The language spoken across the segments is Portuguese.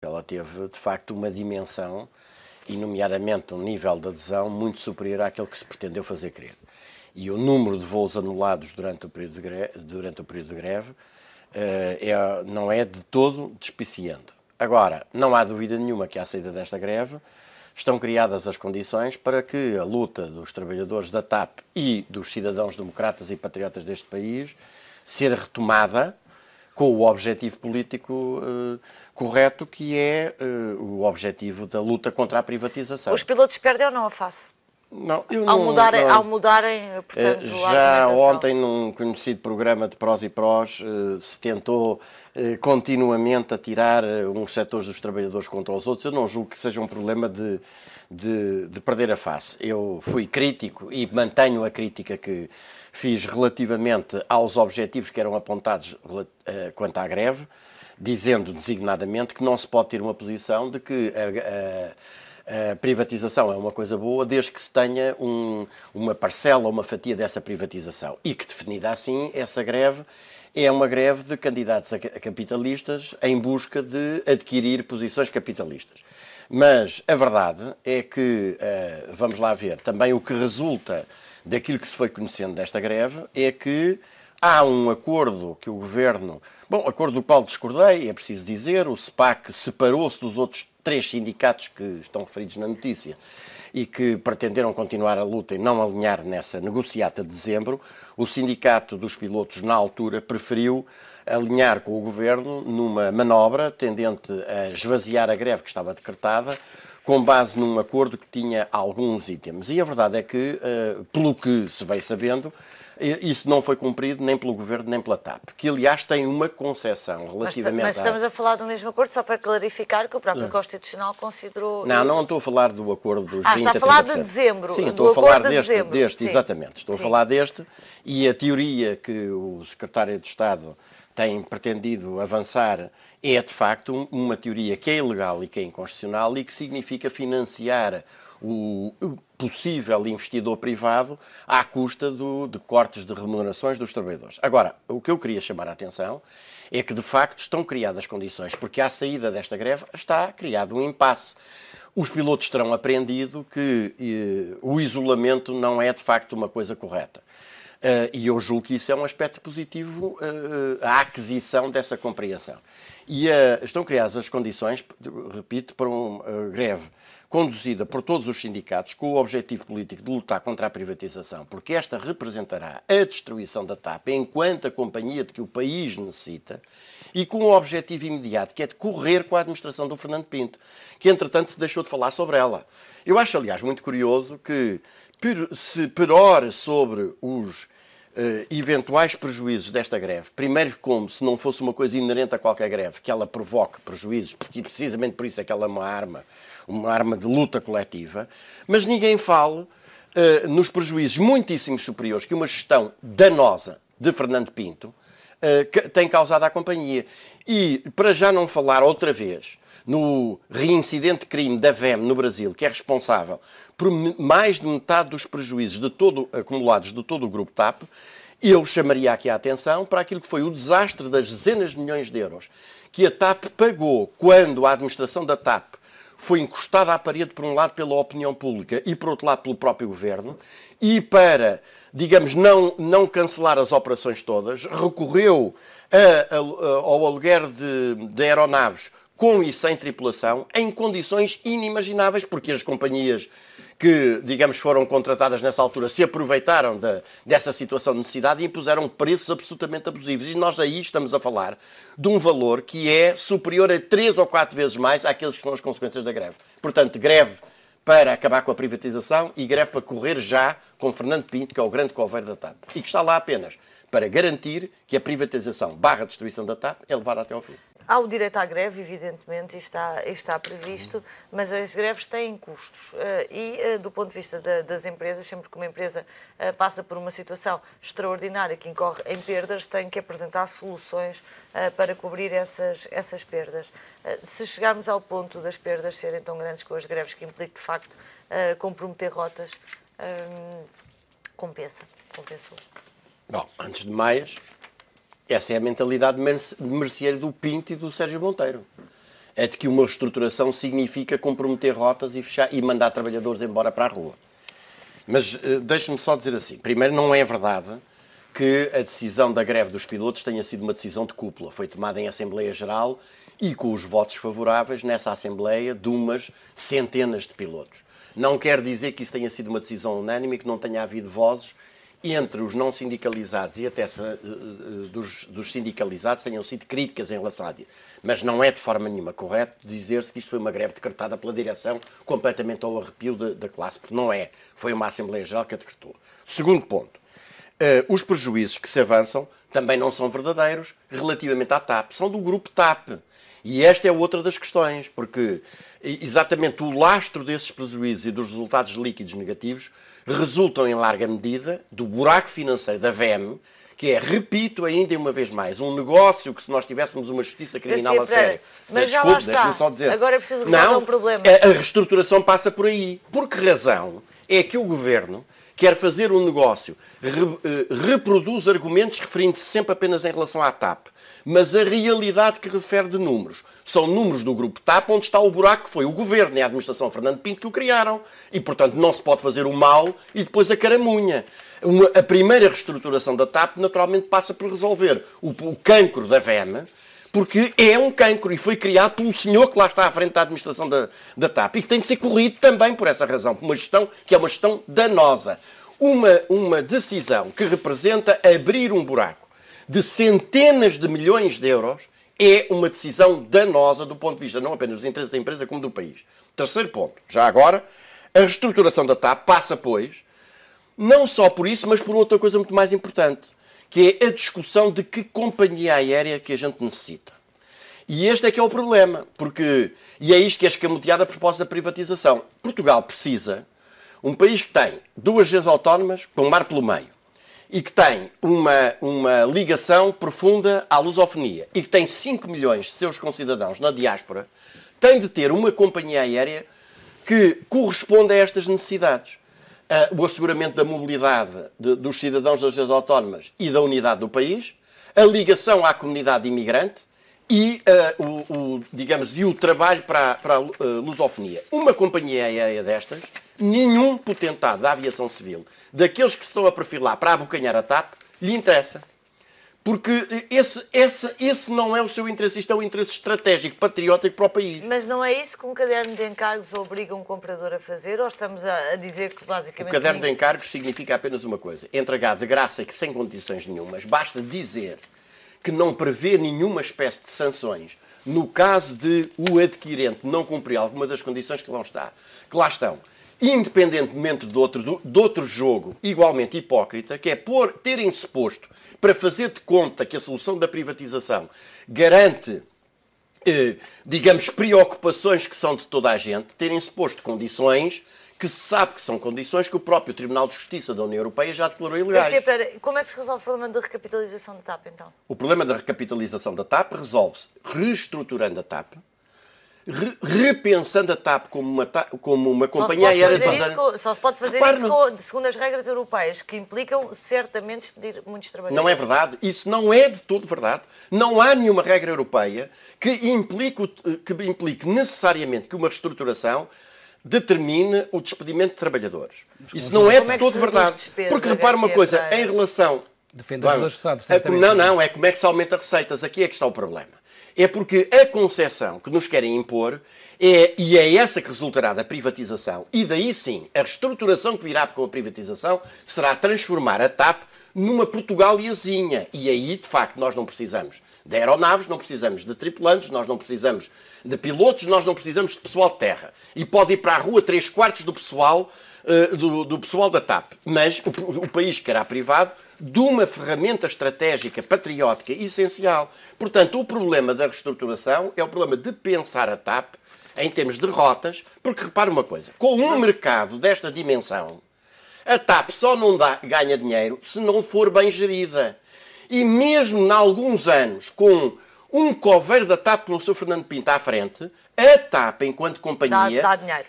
Ela teve, de facto, uma dimensão e, nomeadamente, um nível de adesão muito superior àquele que se pretendeu fazer crer. E o número de voos anulados durante o período de greve não é de todo despiciando. Agora, não há dúvida nenhuma que à saída desta greve estão criadas as condições para que a luta dos trabalhadores da TAP e dos cidadãos democratas e patriotas deste país ser retomada com o objetivo político correto, que é o objetivo da luta contra a privatização. Os pilotos perdem ou não a face? Não, Ao mudarem, portanto, já ontem, num conhecido programa de prós e prós, se tentou continuamente atirar uns setores dos trabalhadores contra os outros. Eu não julgo que seja um problema de perder a face. Eu fui crítico e mantenho a crítica que fiz relativamente aos objetivos que eram apontados quanto à greve, dizendo designadamente que não se pode ter uma posição de que a privatização é uma coisa boa desde que se tenha uma parcela ou uma fatia dessa privatização e que, definida assim, essa greve é uma greve de candidatos a capitalistas em busca de adquirir posições capitalistas. Mas a verdade é que, vamos lá ver, também o que resulta daquilo que se foi conhecendo desta greve é que há um acordo que o Governo... Bom, acordo do qual discordei, é preciso dizer, o SEPAC separou-se dos outros 3 sindicatos que estão referidos na notícia e que pretenderam continuar a luta e não alinhar nessa negociata de dezembro. O sindicato dos pilotos, na altura, preferiu alinhar com o Governo numa manobra tendente a esvaziar a greve que estava decretada, com base num acordo que tinha alguns itens. E a verdade é que, pelo que se veio sabendo, isso não foi cumprido nem pelo Governo nem pela TAP, que aliás tem uma concepção relativamente... Mas estamos a falar do mesmo acordo, só para clarificar que o próprio Constitucional considerou... Não estou a falar do acordo dos 20 a 30%. Está a falar de dezembro. Sim, estou a falar deste, Sim. exatamente. Estou a falar deste, e a teoria que o Secretário de Estado tem pretendido avançar é, de facto, uma teoria que é ilegal e que é inconstitucional e que significa financiar o possível investidor privado à custa de cortes de remunerações dos trabalhadores. Agora, o que eu queria chamar a atenção é que, de facto, estão criadas condições, porque à saída desta greve está criado um impasse. Os pilotos terão aprendido que o isolamento não é, de facto, uma coisa correta. E eu julgo que isso é um aspecto positivo, a aquisição dessa compreensão. E estão criadas as condições, repito, para uma greve conduzida por todos os sindicatos com o objetivo político de lutar contra a privatização, porque esta representará a destruição da TAP enquanto a companhia de que o país necessita, e com o objetivo imediato, que é de correr com a administração do Fernando Pinto, que entretanto se deixou de falar sobre ela. Eu acho, aliás, muito curioso que se perore sobre os eventuais prejuízos desta greve, primeiro como se não fosse uma coisa inerente a qualquer greve, que ela provoque prejuízos, porque precisamente por isso é que ela é uma arma de luta coletiva, mas ninguém fala nos prejuízos muitíssimo superiores que uma gestão danosa de Fernando Pinto tem causado à companhia. E, para já não falar outra vez no reincidente crime da VEM no Brasil, que é responsável por mais de metade dos prejuízos acumulados de todo o grupo TAP, eu chamaria aqui a atenção para aquilo que foi o desastre das dezenas de milhões de euros que a TAP pagou quando a administração da TAP foi encostada à parede, por um lado, pela opinião pública e, por outro lado, pelo próprio Governo, e para, digamos, não cancelar as operações todas, recorreu ao aluguer de aeronaves com e sem tripulação, em condições inimagináveis, porque as companhias que, digamos, foram contratadas nessa altura se aproveitaram dessa situação de necessidade e impuseram preços absolutamente abusivos. E nós aí estamos a falar de um valor que é superior a 3 ou 4 vezes mais àqueles que são as consequências da greve. Portanto, greve para acabar com a privatização e greve para correr já com Fernando Pinto, que é o grande coveiro da TAP, e que está lá apenas para garantir que a privatização / destruição da TAP é levada até ao fim. Há o direito à greve, evidentemente, está previsto, mas as greves têm custos. Do ponto de vista das empresas, sempre que uma empresa passa por uma situação extraordinária que incorre em perdas, tem que apresentar soluções para cobrir essas perdas. Se chegarmos ao ponto das perdas serem tão grandes com as greves, que implica, de facto, comprometer rotas, compensou. Bom, antes de mais, essa é a mentalidade merceeira do Pinto e do Sérgio Monteiro. é de que uma reestruturação significa comprometer rotas e, fechar, e mandar trabalhadores embora para a rua. Mas deixe-me só dizer assim. Primeiro, não é verdade que a decisão da greve dos pilotos tenha sido uma decisão de cúpula. Foi tomada em Assembleia Geral e com os votos favoráveis nessa Assembleia de umas centenas de pilotos. Não quer dizer que isso tenha sido uma decisão unânime e que não tenha havido vozes entre os não sindicalizados e até dos sindicalizados tenham sido críticas em relação a isso. Mas não é de forma nenhuma correto dizer-se que isto foi uma greve decretada pela direção completamente ao arrepio da classe, porque não é. Foi uma Assembleia Geral que a decretou. Segundo ponto. Os prejuízos que se avançam também não são verdadeiros relativamente à TAP. São do grupo TAP. E esta é outra das questões, porque exatamente o lastro desses prejuízos e dos resultados líquidos negativos resultam em larga medida do buraco financeiro da VEM, que é, repito ainda uma vez mais, um negócio que se nós tivéssemos uma justiça criminal a sério... Mas já lá está. Deixa-me só dizer. Agora é preciso resolver um problema. A reestruturação passa por aí. Por que razão é que o Governo quer fazer um negócio, reproduz argumentos referindo-se sempre apenas em relação à TAP, mas a realidade que refere de números são números do grupo TAP, onde está o buraco que foi o Governo e a administração Fernando Pinto que o criaram. E, portanto, não se pode fazer o mal e depois a caramunha. A primeira reestruturação da TAP, naturalmente, passa por resolver o cancro da VEM, porque é um cancro e foi criado pelo senhor que lá está à frente da administração da TAP e que tem que ser corrido também por essa razão, por uma gestão que é uma gestão danosa. Uma decisão que representa abrir um buraco de centenas de milhões de euros é uma decisão danosa do ponto de vista não apenas dos interesses da empresa como do país. Terceiro ponto, já agora, a reestruturação da TAP passa, pois, não só por isso, mas por outra coisa muito mais importante, que é a discussão de que companhia aérea que a gente necessita. E este é que é o problema, porque, e é isto que é escamoteado a propósito da privatização. Portugal precisa, um país que tem duas agências autónomas com o mar pelo meio, e que tem uma ligação profunda à lusofonia, e que tem 5 milhões de seus concidadãos na diáspora, tem de ter uma companhia aérea que corresponda a estas necessidades. O asseguramento da mobilidade dos cidadãos das agências autónomas e da unidade do país, a ligação à comunidade imigrante e, o trabalho para a lusofonia. Uma companhia aérea destas, nenhum potentado da aviação civil, daqueles que se estão a perfilar para abocanhar a TAP, lhe interessa. Porque esse não é o seu interesse, isto é um interesse estratégico, patriótico para o país. Mas não é isso que um caderno de encargos obriga um comprador a fazer? Ou estamos a dizer que basicamente... O caderno de encargos significa apenas uma coisa. Entregar de graça e sem condições nenhumas. Basta dizer que não prevê nenhuma espécie de sanções no caso de o adquirente não cumprir alguma das condições que lá estão. Independentemente de outro jogo igualmente hipócrita, que é terem-se posto para fazer de conta que a solução da privatização garante, preocupações que são de toda a gente, terem-se posto condições que se sabe que são condições que o próprio Tribunal de Justiça da União Europeia já declarou ilegais. Como é que se resolve o problema da recapitalização da TAP, então? O problema da recapitalização da TAP resolve-se reestruturando a TAP, repensando a TAP como uma companhia aérea... Só se pode fazer isso segundo as regras europeias, que implicam certamente despedir muitos trabalhadores. Não é verdade. Isso não é de todo verdade. Não há nenhuma regra europeia que implique necessariamente que uma reestruturação determine o despedimento de trabalhadores. Isso não é de todo verdade. Porque repara uma coisa, em relação... Defendedores do Estado. Não, é como é que se aumenta receitas. Aqui é que está o problema. É porque a concepção que nos querem impor e é essa que resultará da privatização, e daí sim, a reestruturação que virá com a privatização será transformar a TAP numa Portugaliazinha. E aí, de facto, nós não precisamos de aeronaves, não precisamos de tripulantes, nós não precisamos de pilotos, nós não precisamos de pessoal de terra. E pode ir para a rua 3/4 do pessoal, do pessoal da TAP. Mas o país querá privado de uma ferramenta estratégica, patriótica, essencial. Portanto, o problema da reestruturação é o problema de pensar a TAP em termos de rotas, porque repara uma coisa, com um mercado desta dimensão, a TAP só não ganha dinheiro se não for bem gerida. E mesmo em alguns anos, com um coveiro da TAP como o Sr. Fernando Pinto à frente, a TAP, enquanto companhia, dá dinheiro.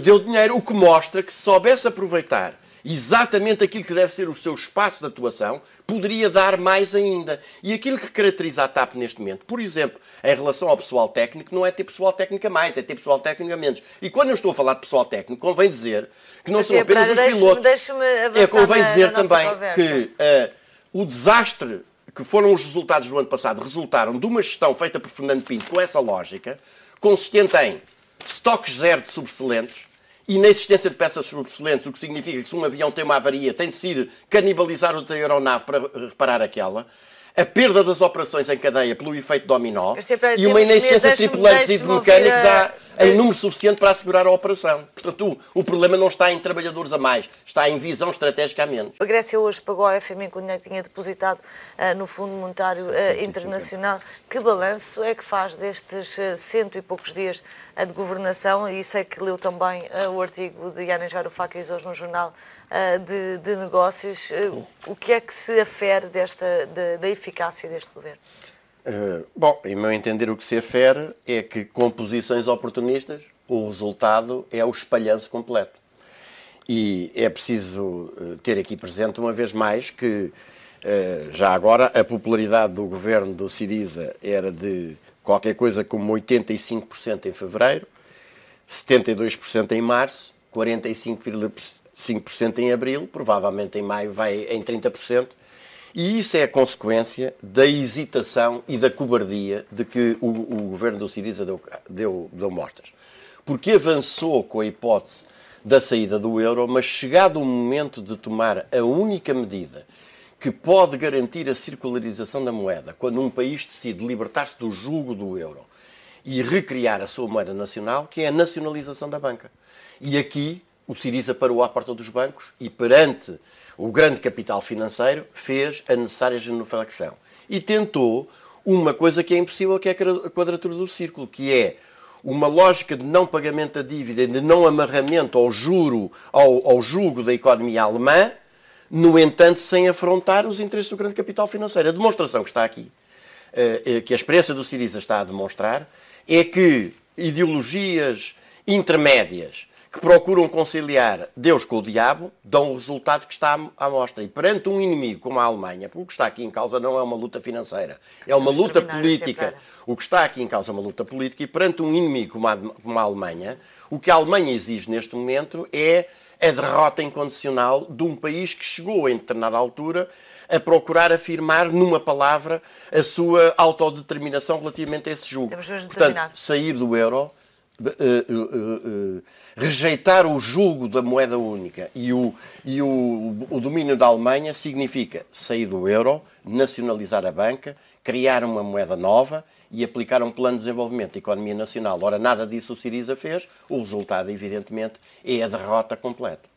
Deu dinheiro, o que mostra que se soubesse aproveitar exatamente aquilo que deve ser o seu espaço de atuação, poderia dar mais ainda. E aquilo que caracteriza a TAP neste momento, por exemplo, em relação ao pessoal técnico, não é ter pessoal técnico a mais, é ter pessoal técnico a menos. E quando eu estou a falar de pessoal técnico, convém dizer que não são apenas os pilotos. Convém dizer também que o desastre que foram os resultados do ano passado resultaram de uma gestão feita por Fernando Pinto com essa lógica, consistente em estoques zero de subexcelentes e na existência de peças subexcelentes, o que significa que se um avião tem uma avaria, tem de se ir canibalizar outra aeronave para reparar aquela, a perda das operações em cadeia pelo efeito dominó e uma inexistência de tripulantes e de mecânicos em número suficiente para assegurar a operação. Portanto, o problema não está em trabalhadores a mais, está em visão estratégica a menos. A Grécia hoje pagou ao FMI com o dinheiro que tinha depositado no Fundo Monetário Internacional. Que balanço é que faz destes 100 e poucos dias de governação? E sei que leu também o artigo de Yanis Varoufakis hoje no Jornal de Negócios. O que é que se afere da eficácia deste governo? Bom, em meu entender, o que se afere é que, com posições oportunistas, o resultado é o espalhanço completo. E é preciso ter aqui presente, uma vez mais, que já agora a popularidade do governo do Syriza era de qualquer coisa como 85% em fevereiro, 72% em março, 45,5% em abril, provavelmente em maio vai em 30%. E isso é a consequência da hesitação e da cobardia de que o governo do Syriza deu mortas. Porque avançou com a hipótese da saída do euro, mas chegado o momento de tomar a única medida que pode garantir a circularização da moeda, quando um país decide libertar-se do jugo do euro e recriar a sua moeda nacional, que é a nacionalização da banca. E aqui o Syriza parou à porta dos bancos e, perante o grande capital financeiro, fez a necessária genuflexão. E tentou uma coisa que é impossível, que é a quadratura do círculo, que é uma lógica de não pagamento da dívida, de não amarramento ao jugo da economia alemã, no entanto, sem afrontar os interesses do grande capital financeiro. A demonstração que está aqui, que a experiência do Syriza está a demonstrar, é que ideologias intermédias que procuram conciliar Deus com o diabo, dão o resultado que está à mostra. E perante um inimigo como a Alemanha, porque o que está aqui em causa não é uma luta financeira, é uma luta política. O que está aqui em causa é uma luta política, e perante um inimigo como a Alemanha, o que a Alemanha exige neste momento é a derrota incondicional de um país que chegou, em determinada altura, a procurar afirmar, numa palavra, a sua autodeterminação relativamente a esse jugo. Portanto, sair do euro, rejeitar o jugo da moeda única e o domínio da Alemanha significa sair do euro, nacionalizar a banca, criar uma moeda nova e aplicar um plano de desenvolvimento da economia nacional. Ora, nada disso o Syriza fez, o resultado, evidentemente, é a derrota completa.